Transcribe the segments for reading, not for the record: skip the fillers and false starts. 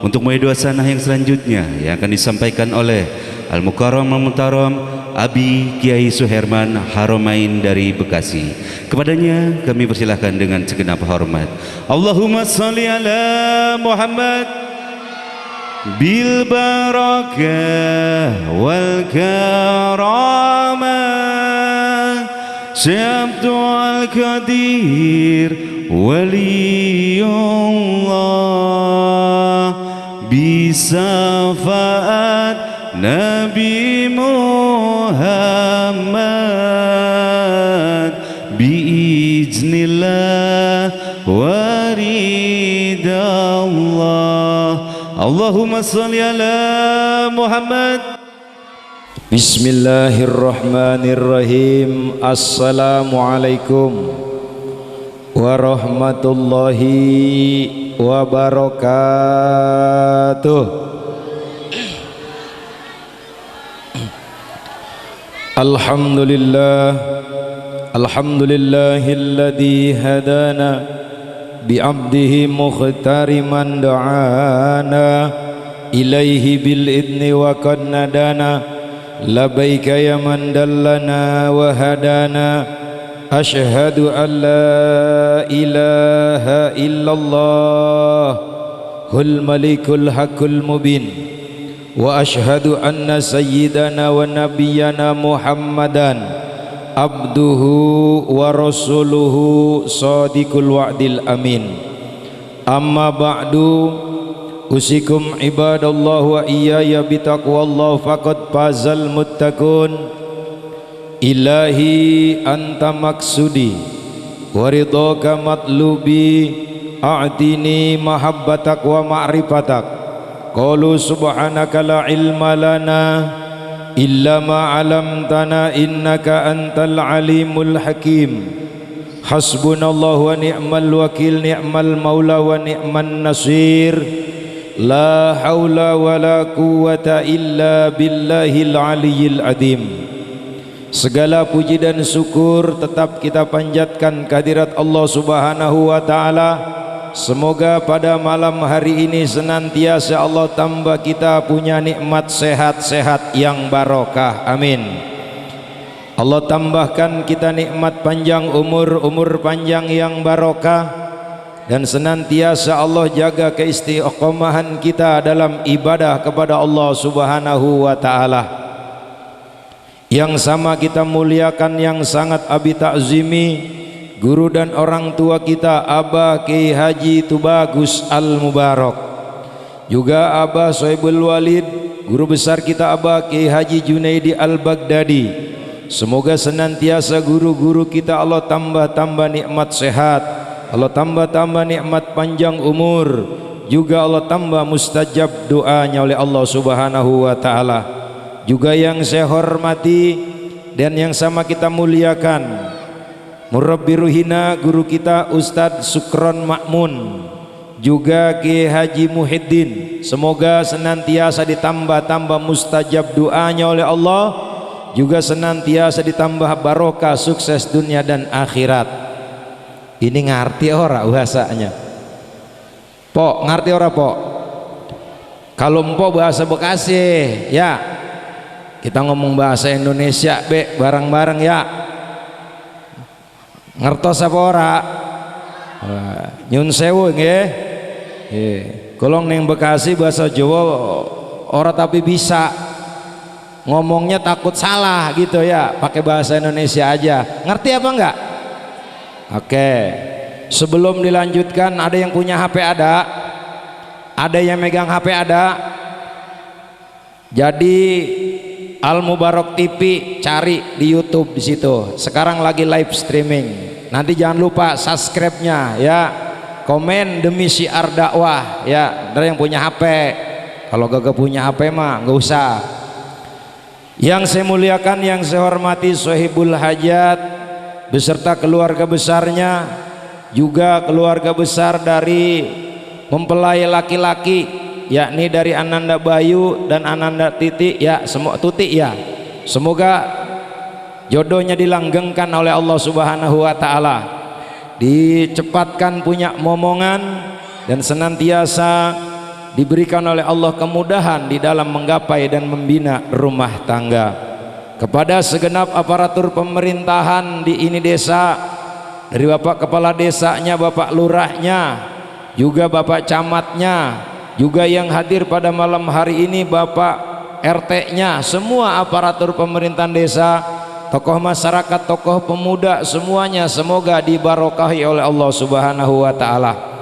Untuk dua sanah yang selanjutnya yang akan disampaikan oleh Al-Mukarram Al-Muhtaram Abi Kiai Suherman Haramain dari Bekasi. Kepadanya kami persilahkan dengan segenap hormat. Allahumma salli ala Muhammad bil barakah wal karamah Syabdul Qadir Waliyullah bisafaat Nabi Muhammad biiznillah waridallah. Allahumma salli ala Muhammad. Bismillahirrahmanirrahim. Assalamualaikum warahmatullahi wabarakatuh. Alhamdulillah, alhamdulillahilladzi hadana bi'abdihi mukhtariman da'ana ilaihi bil idni wa qad nadana labaika ya man dallana wa hadana ashhadu an la ilaha illallah hul malikul haqqul mubin wa ashhadu anna sayyidana wa nabiyyana Muhammadan abduhu wa rasuluhu sadiqul wa'dil amin. Amma ba'du, usikum ibadallah wa iyaya bitaqwallah faqad fazal muttaqun. Ilahi anta maksudi wa ridhaka matlubi a'tini mahabbatak wa ma'rifatak. Qalu subhanaka la ilma lana illa ma 'allamtana innaka antal alimul hakim. Hasbunallahu wa ni'mal wakil, ni'mal maula wa ni'man nasir. La haula wa la quwwata illa billahil aliyyil azim. Segala puji dan syukur tetap kita panjatkan kehadirat Allah Subhanahu wa taala. Semoga pada malam hari ini senantiasa Allah tambah kita punya nikmat sehat-sehat yang barokah, amin. Allah tambahkan kita nikmat panjang umur, umur panjang yang barokah, dan senantiasa Allah jaga keistiqomahan kita dalam ibadah kepada Allah Subhanahu wa taala. Yang sama kita muliakan, yang sangat abi ta'zimi guru dan orang tua kita Abah Kiai Haji Tubagus Al-Mubarak, juga Abah Sohibul Walid, guru besar kita Abah Kiai Haji Junaidi Al-Baghdadi. Semoga senantiasa guru-guru kita Allah tambah-tambah nikmat sehat, Allah tambah-tambah nikmat panjang umur, juga Allah tambah mustajab doanya oleh Allah Subhanahu wa taala. Juga yang saya hormati dan yang sama kita muliakan Murabbi Ruhina, guru kita Ustadz Sukron Makmun, juga Kiai Haji Muhyiddin. Semoga senantiasa ditambah-tambah mustajab doanya oleh Allah, juga senantiasa ditambah barokah sukses dunia dan akhirat. Ini ngerti ora bahasanya? Pok, ngerti ora pok? Kalau empok bahasa Bekasi ya, kita ngomong bahasa Indonesia be bareng-bareng ya. Ngertos apa ora? Nyun sewu nggih. Kolong ning Bekasi bahasa Jawa ora tapi bisa. Ngomongnya takut salah gitu ya, pakai bahasa Indonesia aja. Ngerti apa enggak? Oke. Sebelum dilanjutkan, ada yang punya HP ada? Ada yang megang HP ada? Jadi Al-Mubarak TV cari di YouTube di situ. Sekarang lagi live streaming. Nanti jangan lupa subscribe-nya ya. Komen demi syiar dakwah ya. Ada yang punya HP. Kalau gak punya HP mah nggak usah. Yang saya muliakan, yang saya hormati Sohibul Hajat beserta keluarga besarnya, juga keluarga besar dari mempelai laki-laki, yakni dari Ananda Bayu dan Ananda Titi ya, semua Tuti ya. Semoga jodohnya dilanggengkan oleh Allah Subhanahu wa taala, dicepatkan punya momongan dan senantiasa diberikan oleh Allah kemudahan di dalam menggapai dan membina rumah tangga. Kepada segenap aparatur pemerintahan di ini desa, dari Bapak Kepala Desanya, Bapak Lurahnya, juga Bapak Camatnya, juga yang hadir pada malam hari ini Bapak RT-nya, semua aparatur pemerintahan desa, tokoh masyarakat, tokoh pemuda, semuanya semoga dibarokahi oleh Allah Subhanahu wa taala.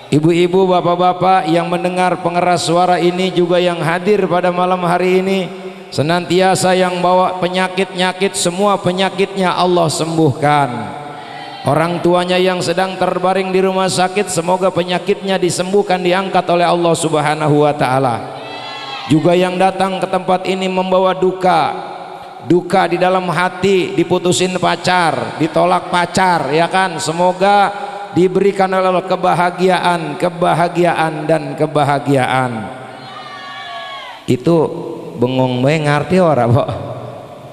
Ibu-ibu, bapak-bapak yang mendengar pengeras suara ini, juga yang hadir pada malam hari ini, senantiasa yang bawa penyakit-nyakit, semua penyakitnya Allah sembuhkan. Orang tuanya yang sedang terbaring di rumah sakit, semoga penyakitnya disembuhkan, diangkat oleh Allah Subhanahu wa taala. Juga yang datang ke tempat ini membawa duka di dalam hati, diputusin pacar, ditolak pacar, ya kan, semoga diberikan oleh Allah kebahagiaan dan kebahagiaan. Itu bengong we ngerti ora, Pak?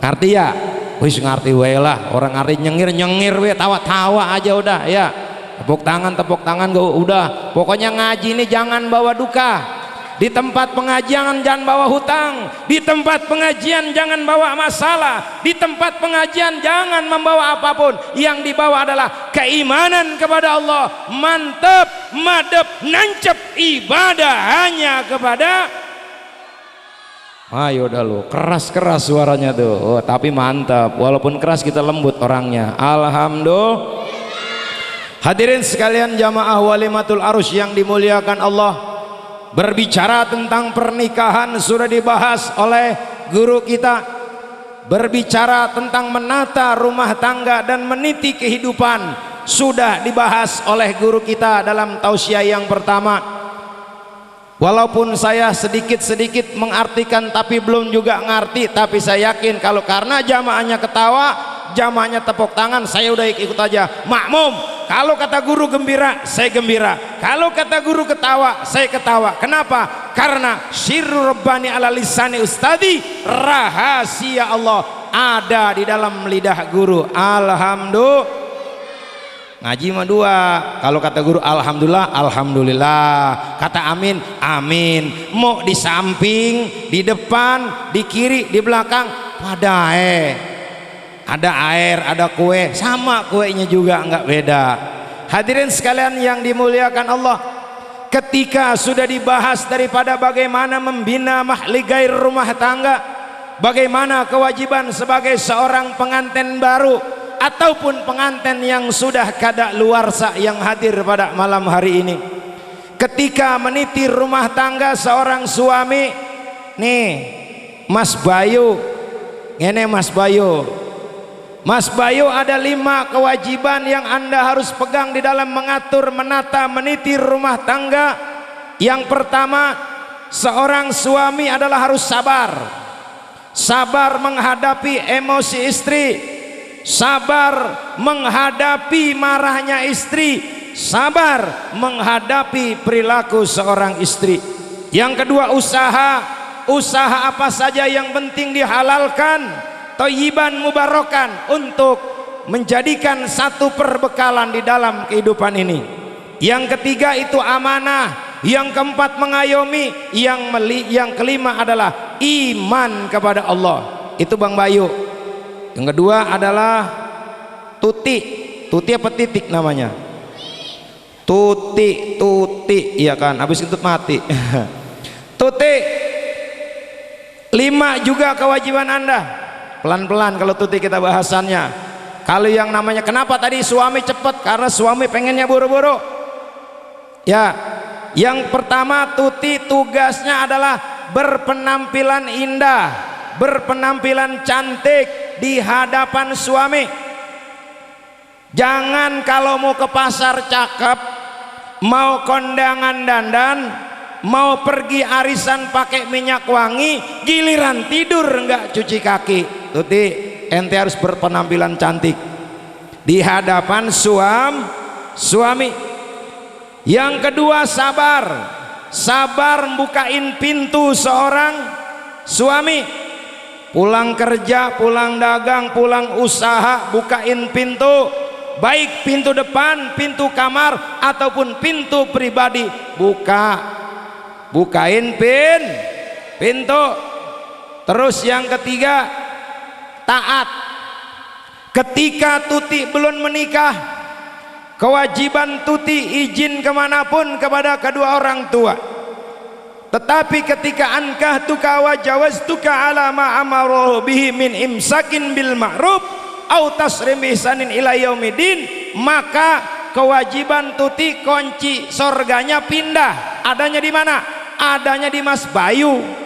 Ngerti ya? Wis ngerti we lah, orang ngerti nyengir we, tawa-tawa aja udah ya. Tepuk tangan gak udah. Pokoknya ngaji ini jangan bawa duka. Di tempat pengajian jangan bawa hutang, di tempat pengajian jangan bawa masalah, di tempat pengajian jangan membawa apapun. Yang dibawa adalah keimanan kepada Allah, mantep, madep, nancep, ibadah hanya kepada. Ayo dah lu, keras-keras suaranya tuh. Oh, tapi mantap, walaupun keras kita lembut orangnya. Alhamdulillah. Hadirin sekalian jamaah walimatul arus yang dimuliakan Allah, berbicara tentang pernikahan sudah dibahas oleh guru kita. Berbicara tentang menata rumah tangga dan meniti kehidupan sudah dibahas oleh guru kita dalam tausiah yang pertama. Walaupun saya sedikit-sedikit mengartikan tapi belum juga ngerti, tapi saya yakin kalau karena jamaahnya ketawa, jamaahnya tepuk tangan, saya udah ikut aja, makmum. Kalau kata guru gembira, saya gembira. Kalau kata guru ketawa, saya ketawa. Kenapa? Karena sirru rabbani ala lisani ustadi, rahasia Allah ada di dalam lidah guru. Alhamdulillah. Ngaji mah dua, kalau kata guru alhamdulillah, alhamdulillah, kata amin, amin. Mau di samping, di depan, di kiri, di belakang, pada ada air, ada kue, sama kuenya juga nggak beda. Hadirin sekalian yang dimuliakan Allah, ketika sudah dibahas daripada bagaimana membina mahligai rumah tangga, bagaimana kewajiban sebagai seorang pengantin baru ataupun pengantin yang sudah kadaluarsa yang hadir pada malam hari ini, ketika meniti rumah tangga seorang suami, nih Mas Bayu, ini Mas Bayu, ada 5 kewajiban yang Anda harus pegang di dalam mengatur, menata, meniti rumah tangga. Yang pertama, seorang suami adalah harus sabar menghadapi emosi istri, sabar menghadapi marahnya istri, sabar menghadapi perilaku seorang istri. Yang kedua, usaha apa saja yang penting dihalalkan, thayyiban mubarakan, untuk menjadikan satu perbekalan di dalam kehidupan ini. Yang ketiga itu amanah, yang keempat mengayomi, yang kelima adalah iman kepada Allah. Itu Bang Bayu. Yang kedua adalah tuti apa titik namanya? Tuti, iya kan, habis itu mati. Tuti. 5 juga kewajiban Anda. Pelan-pelan kalau tuti kita bahasannya. Kalau yang namanya kenapa tadi suami cepat, karena suami pengennya buru-buru. Ya, yang pertama tuti tugasnya adalah berpenampilan indah, berpenampilan cantik di hadapan suami. Jangan kalau mau ke pasar cakep, mau kondangan dandan, mau pergi arisan pakai minyak wangi, giliran tidur enggak cuci kaki. Tuti, ente harus berpenampilan cantik di hadapan suami. Yang kedua sabar membukain pintu seorang suami. Pulang kerja, pulang dagang, pulang usaha, bukain pintu, baik pintu depan, pintu kamar ataupun pintu pribadi, buka bukain pintu. Terus yang ketiga, taat. Ketika tuti belum menikah, kewajiban tuti izin kemanapun kepada kedua orang tua. Tetapi ketika ankahtuka wa jawaztuka ala ma amaruhu bihi min imsakin bil ma'ruf au tasrim ihsanin ila yaumidin, maka kewajiban tuti kunci surganya pindah. Adanya di mana? Adanya di Mas Bayu.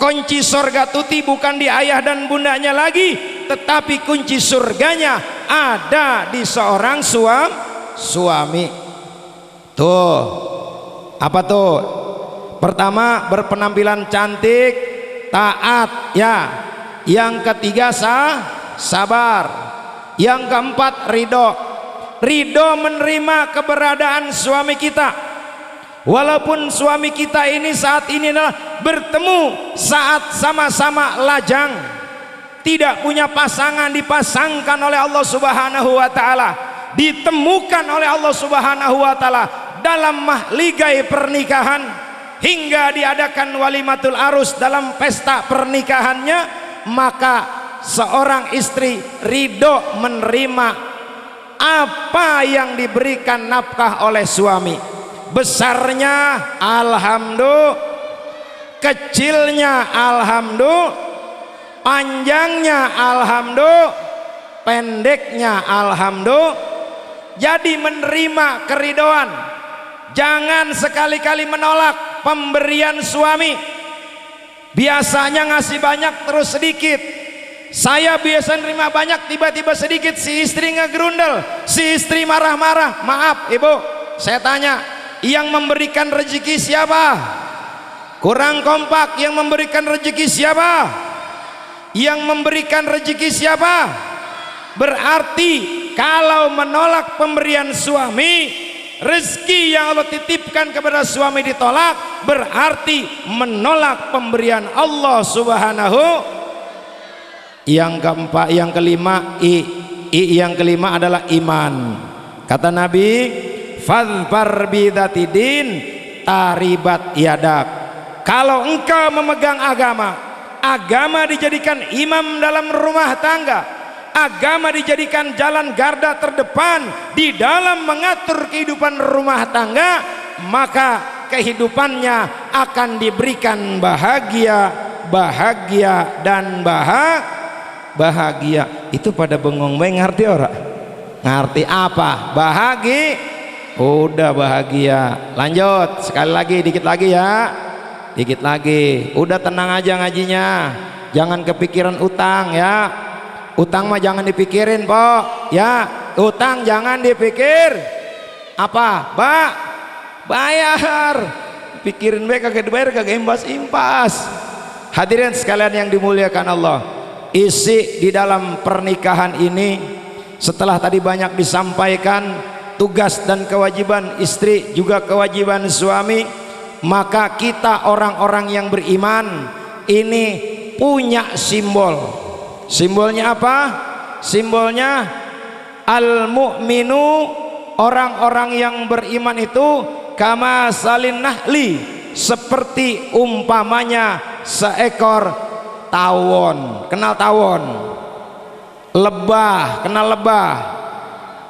Kunci surga tuti bukan di ayah dan bundanya lagi, tetapi kunci surganya ada di seorang suami. Tuh, apa tuh? Pertama, berpenampilan cantik, taat, ya. Yang ketiga, sabar. Yang keempat, ridho menerima keberadaan suami kita. Walaupun suami kita ini saat ini adalah bertemu saat sama-sama lajang, tidak punya pasangan, dipasangkan oleh Allah Subhanahu wa taala, ditemukan oleh Allah Subhanahu wa taala dalam mahligai pernikahan, hingga diadakan walimatul arus dalam pesta pernikahannya, maka seorang istri ridho menerima apa yang diberikan nafkah oleh suami. Besarnya alhamdulillah, kecilnya alhamdulillah, panjangnya alhamdulillah, pendeknya alhamdulillah. Jadi menerima keridoan. Jangan sekali-kali menolak pemberian suami. Biasanya ngasih banyak terus sedikit. Saya biasa nerima banyak, tiba-tiba sedikit, si istri ngegerundel, si istri marah-marah. Maaf ibu, saya tanya, yang memberikan rezeki siapa? Kurang kompak. Yang memberikan rezeki siapa? Yang memberikan rezeki siapa? Berarti kalau menolak pemberian suami, rezeki yang Allah titipkan kepada suami ditolak, berarti menolak pemberian Allah Subhanahu. Yang keempat, yang kelima, yang kelima adalah iman. Kata Nabi, fadfar bidatidin taribat yadak. Kalau engkau memegang agama dijadikan imam dalam rumah tangga, agama dijadikan jalan garda terdepan di dalam mengatur kehidupan rumah tangga, maka kehidupannya akan diberikan bahagia dan bahagia. Itu pada bengong ngerti ora? Ngerti apa? Bahagia. Udah bahagia. Lanjut sekali lagi, dikit lagi ya, dikit lagi. Udah tenang aja ngajinya, jangan kepikiran utang ya. Utang mah jangan dipikirin pok ya. Utang jangan dipikir. Apa? Bayar. Pikirin baik kagak dibayar, kagak impas. Hadirin sekalian yang dimuliakan Allah, isi di dalam pernikahan ini, setelah tadi banyak disampaikan tugas dan kewajiban istri juga kewajiban suami, maka kita orang-orang yang beriman ini punya simbol. Simbolnya apa? Simbolnya al-mu'minu, orang-orang yang beriman itu kama salin nahli, seperti umpamanya seekor tawon. Kenal tawon? Lebah, kenal lebah?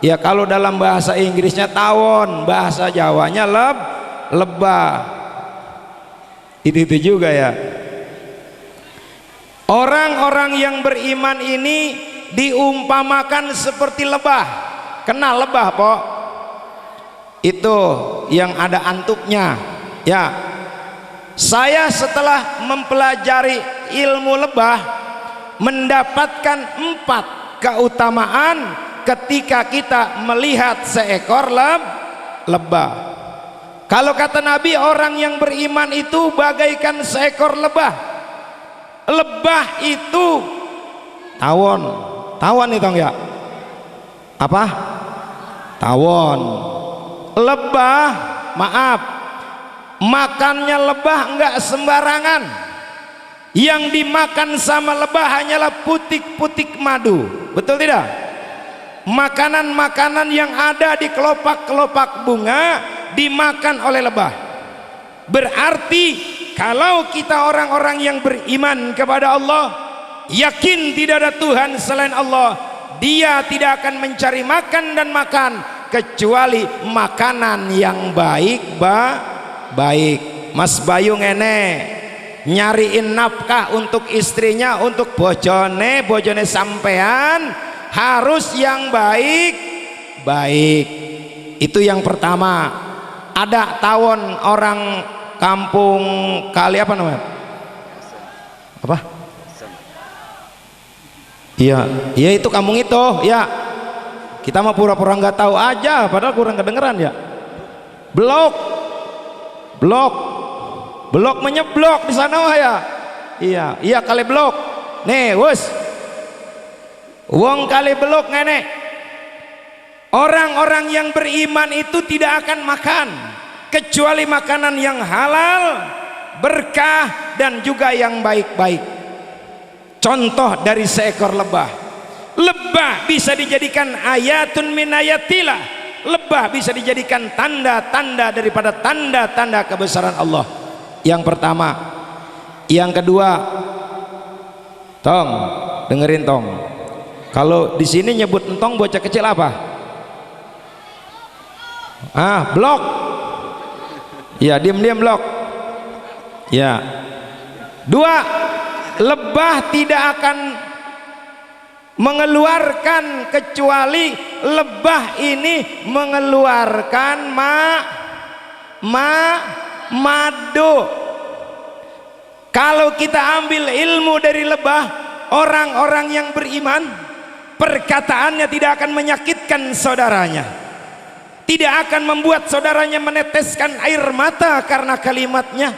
Ya kalau dalam bahasa Inggrisnya tawon, bahasa Jawanya lebah. Itu juga ya. Orang-orang yang beriman ini diumpamakan seperti lebah. Kenal lebah, Pok? Itu yang ada antupnya. Ya. Saya setelah mempelajari ilmu lebah mendapatkan 4 keutamaan ketika kita melihat seekor lebah. Kalau kata Nabi, orang yang beriman itu bagaikan seekor lebah. Lebah itu tawon. Tawon itu enggak? Apa? Tawon. Lebah, maaf, makannya lebah enggak sembarangan. Yang dimakan sama lebah hanyalah putik-putik madu. Betul tidak? Makanan-makanan yang ada di kelopak-kelopak bunga dimakan oleh lebah. Berarti kalau kita orang-orang yang beriman kepada Allah, yakin tidak ada Tuhan selain Allah, dia tidak akan mencari makan dan makan kecuali makanan yang baik. Mas Bayu ngene nyariin nafkah untuk istrinya, untuk bojone sampean harus yang baik. Itu yang pertama. Ada tawon orang kampung kali apa namanya? Apa? Iya itu kampung itu ya. Kita mah pura-pura nggak tahu aja, padahal kurang kedengeran ya. Blok menyeblok di sana wah ya. Iya kali blok. Nih, wus. Wong kali blok ngene. Orang-orang yang beriman itu tidak akan makan kecuali makanan yang halal, berkah dan juga yang baik-baik. Contoh dari seekor lebah. Lebah bisa dijadikan ayatun min ayatillah. Lebah bisa dijadikan tanda-tanda daripada tanda-tanda kebesaran Allah. Yang pertama. Yang kedua, Tong, dengerin Tong. Kalau di sini nyebut entong bocah kecil apa? Blok. Ya, diam-diam blok. Ya. Dua, lebah tidak akan mengeluarkan kecuali lebah ini mengeluarkan madu. Kalau kita ambil ilmu dari lebah, orang-orang yang beriman perkataannya tidak akan menyakitkan saudaranya, tidak akan membuat saudaranya meneteskan air mata karena kalimatnya,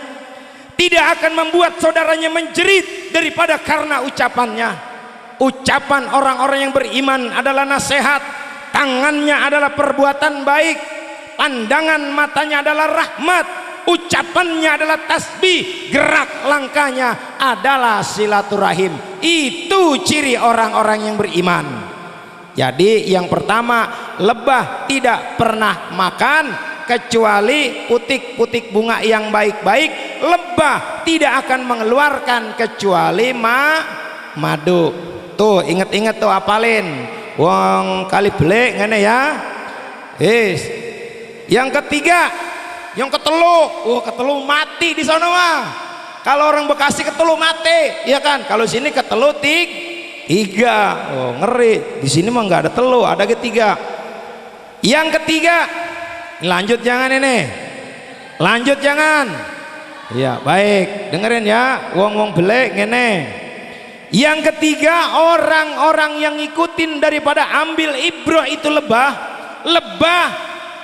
tidak akan membuat saudaranya menjerit daripada karena ucapannya. Ucapan orang-orang yang beriman adalah nasihat, tangannya adalah perbuatan baik, pandangan matanya adalah rahmat, ucapannya adalah tasbih, gerak langkahnya adalah silaturahim. Itu ciri orang-orang yang beriman. Jadi yang pertama, lebah tidak pernah makan kecuali putik-putik bunga yang baik-baik. Lebah tidak akan mengeluarkan kecuali madu. Tuh inget-inget tuh, apalin. Wong kali belek ngene ya. Yang ketiga, yang ketelu, ketelu mati di sana mah. Kalau orang Bekasi ketelu mati, ya kan? Kalau sini ketelu tiga. Ngeri. Di sini mah nggak ada telu, ada ketiga. Yang ketiga, lanjut jangan ini. Lanjut jangan. Ya, baik. Dengerin ya, wong belek ngene. Yang ketiga, orang-orang yang ngikutin daripada ambil ibrah itu lebah. Lebah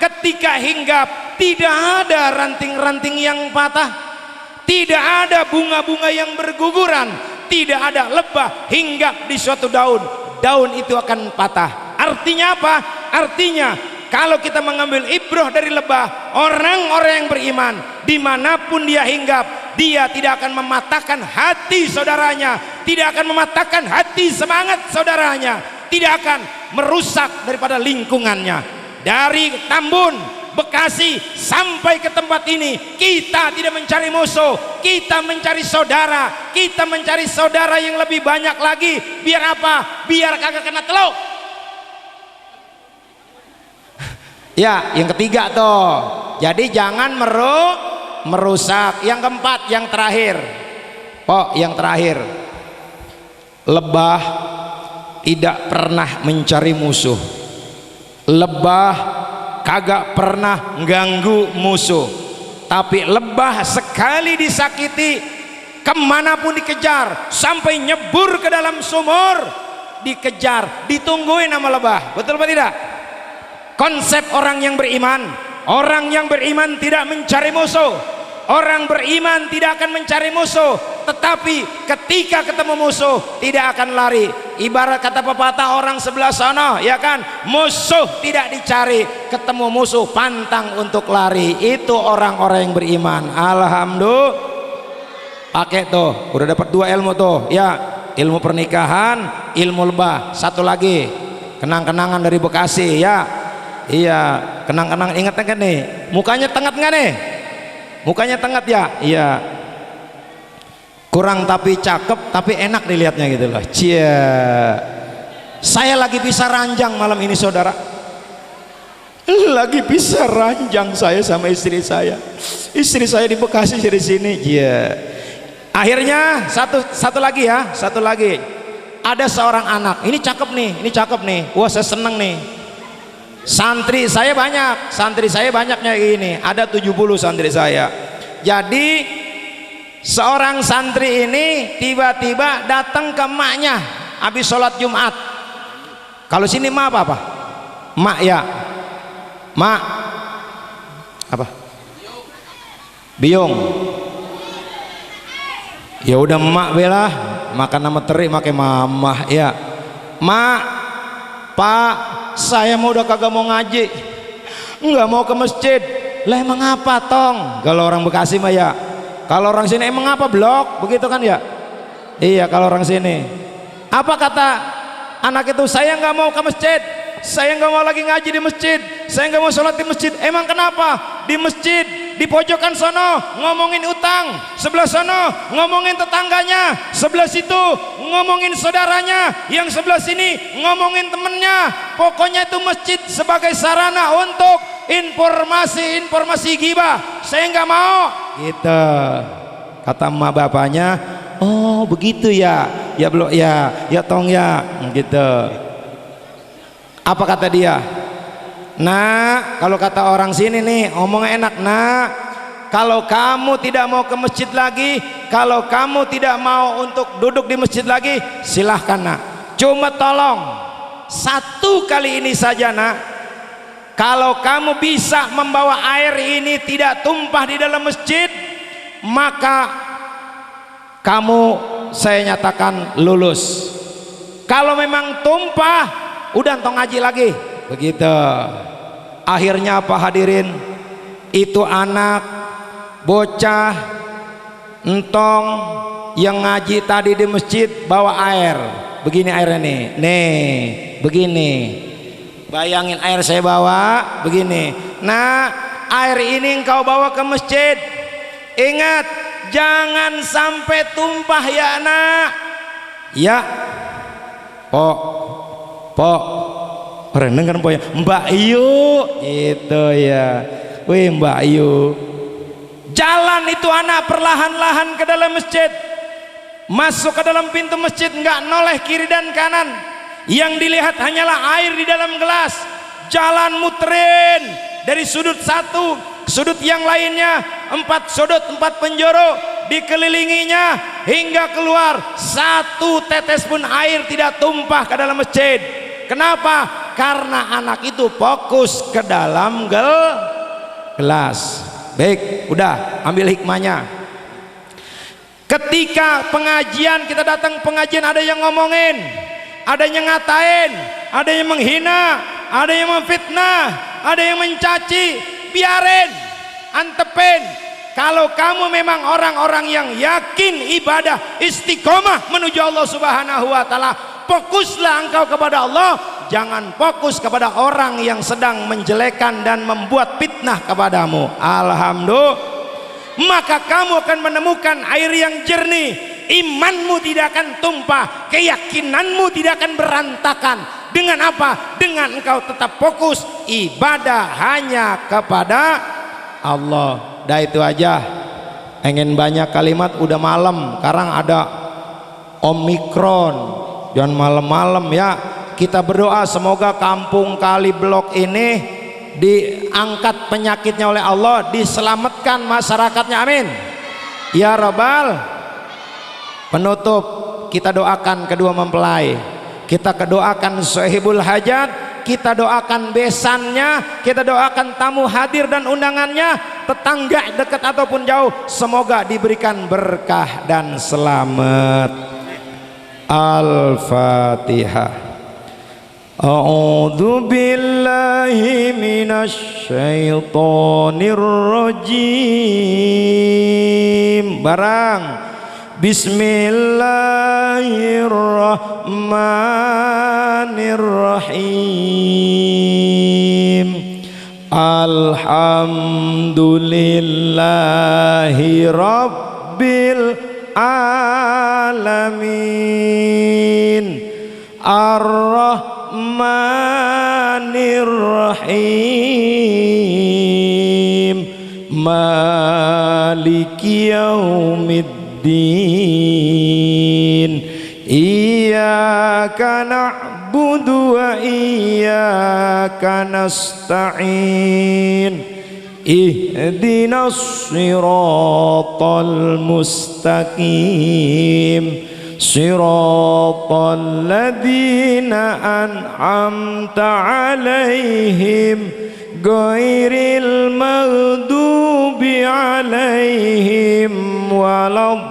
ketika hinggap tidak ada ranting-ranting yang patah, tidak ada bunga-bunga yang berguguran, tidak ada lebah hinggap di suatu daun, daun itu akan patah. Artinya apa? Artinya kalau kita mengambil ibrah dari lebah, orang-orang yang beriman dimanapun dia hinggap, dia tidak akan mematahkan hati saudaranya, tidak akan mematahkan hati semangat saudaranya, tidak akan merusak daripada lingkungannya. Dari Tambun, Bekasi sampai ke tempat ini, kita tidak mencari musuh, kita mencari saudara, kita mencari saudara yang lebih banyak lagi. Biar apa? Biar kagak kena teluk. Ya, yang ketiga tuh. Jadi jangan merusak. Yang keempat, yang terakhir. Yang terakhir. Lebah tidak pernah mencari musuh. Lebah kagak pernah ganggu musuh. Tapi lebah sekali disakiti, kemanapun dikejar, sampai nyebur ke dalam sumur, dikejar, ditungguin sama lebah. Betul apa tidak? Konsep orang yang beriman tidak mencari musuh. Orang beriman tidak akan mencari musuh, tetapi ketika ketemu musuh tidak akan lari. Ibarat kata pepatah orang sebelah sana, ya kan, musuh tidak dicari, ketemu musuh pantang untuk lari. Itu orang-orang yang beriman. Alhamdulillah. Pakai tuh, udah dapat 2 ilmu tuh, ya, ilmu pernikahan, ilmu lebah. Satu lagi, kenang-kenangan dari Bekasi, ya. Iya, kenang-kenangan. Ingat kan nih, mukanya tengah nggak nih? Mukanya tengah ya? Iya. Kurang tapi cakep, tapi enak dilihatnya gitu loh. Cia. Saya lagi bisa ranjang malam ini saudara. Lagi bisa ranjang saya sama istri saya. Istri saya di Bekasi dari sini. Iya. Akhirnya satu lagi ya, satu lagi. Ada seorang anak. Ini cakep nih, ini cakep nih. Wah saya seneng nih. Santri saya banyaknya ini. Ada 70 santri saya. Jadi seorang santri ini tiba-tiba datang ke emaknya habis sholat Jumat. Kalau sini mak apa? Mak ya. Mak apa? Biung. Ya udah mak bela, makan nama teri makai mamah ya. Mak, Pak, saya mau udah kagak mau ngaji, nggak mau ke masjid. Lah emang apa tong? Kalau orang Bekasi mah ya. Kalau orang sini emang apa blok? Begitu kan ya? Iya kalau orang sini. Apa kata anak itu? Saya nggak mau ke masjid. Saya nggak mau lagi ngaji di masjid. Saya nggak mau sholat di masjid. Emang kenapa? Di masjid, di pojokan sono ngomongin utang, sebelah sono ngomongin tetangganya, sebelah situ ngomongin saudaranya, yang sebelah sini ngomongin temennya. Pokoknya itu masjid sebagai sarana untuk informasi ghibah. Saya nggak mau. Gitu. Kata emak bapaknya. Oh begitu ya. Ya belum ya. Ya tong ya. Gitu. Apa kata dia? Nah, kalau kata orang sini nih, ngomongnya enak. Nah, kalau kamu tidak mau ke masjid lagi, kalau kamu tidak mau untuk duduk di masjid lagi, silahkan nak. Cuma tolong satu kali ini saja nak. Kalau kamu bisa membawa air ini tidak tumpah di dalam masjid, maka kamu saya nyatakan lulus. Kalau memang tumpah, udah entong ngaji lagi. Begitu. Akhirnya apa hadirin? Itu anak bocah entong yang ngaji tadi di masjid bawa air. Begini airnya nih. Nih, begini. Bayangin air saya bawa begini. Nah, air ini engkau bawa ke masjid. Ingat, jangan sampai tumpah ya nak. Ya. Pok reneng kan po ya Mbak Yu itu ya. Wih Mbak Yu, jalan itu anak perlahan-lahan ke dalam masjid, masuk ke dalam pintu masjid, nggak noleh kiri dan kanan, yang dilihat hanyalah air di dalam gelas. Jalan muterin dari sudut satu ke sudut yang lainnya, 4 sudut 4 penjuru dikelilinginya hingga keluar, satu tetes pun air tidak tumpah ke dalam masjid. Kenapa? Karena anak itu fokus ke dalam gelas. Baik, udah ambil hikmahnya. Ketika pengajian, kita datang pengajian, ada yang ngomongin, ada yang ngatain, ada yang menghina, ada yang memfitnah, ada yang mencaci. Biarin, antepin. Kalau kamu memang orang-orang yang yakin ibadah, istiqomah menuju Allah Subhanahu wa taala, fokuslah engkau kepada Allah, jangan fokus kepada orang yang sedang menjelekan dan membuat fitnah kepadamu. Alhamdulillah, maka kamu akan menemukan air yang jernih, imanmu tidak akan tumpah, keyakinanmu tidak akan berantakan. Dengan apa? Dengan engkau tetap fokus ibadah hanya kepada Allah. Dah itu aja. Ingin banyak kalimat, udah malam. Sekarang ada Omikron, jangan malam-malam ya. Kita berdoa semoga kampung Kali Blok ini diangkat penyakitnya oleh Allah, diselamatkan masyarakatnya, amin ya Rabbal. Penutup, kita doakan kedua mempelai, kita doakan sahibul hajat, kita doakan besannya, kita doakan tamu hadir dan undangannya, tetangga dekat ataupun jauh, semoga diberikan berkah dan selamat. Al-Fatihah. A'udzu billahi minasy syaithanir rajim. Barang Bismillahirrahmanirrahim. Alhamdulillahi Rabbil Alamin Ar-Rahmanir Rahim Maliki Yaumiddin Iyyaka na'budu wa iyyaka nasta'in Ihdinas siratal mustaqim Siratal ladzina an'amta 'alaihim ghairil maghdubi 'alaihim waladdallin.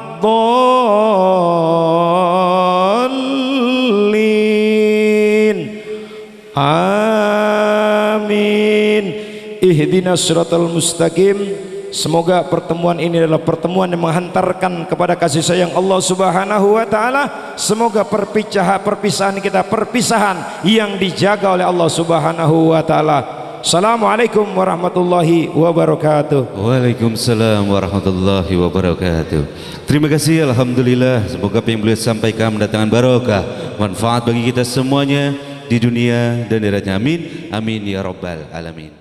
Amin. Ihdinas siratal mustaqim. Semoga pertemuan ini adalah pertemuan yang menghantarkan kepada kasih sayang Allah Subhanahu wa taala. Semoga perpisahan kita perpisahan yang dijaga oleh Allah Subhanahu wa taala. Assalamualaikum warahmatullahi wabarakatuh. Waalaikumsalam warahmatullahi wabarakatuh. Terima kasih, alhamdulillah. Semoga apa yang beliau sampaikan mendatangkan barokah, manfaat bagi kita semuanya di dunia dan di akhirat. Amin. Amin ya rabbal alamin.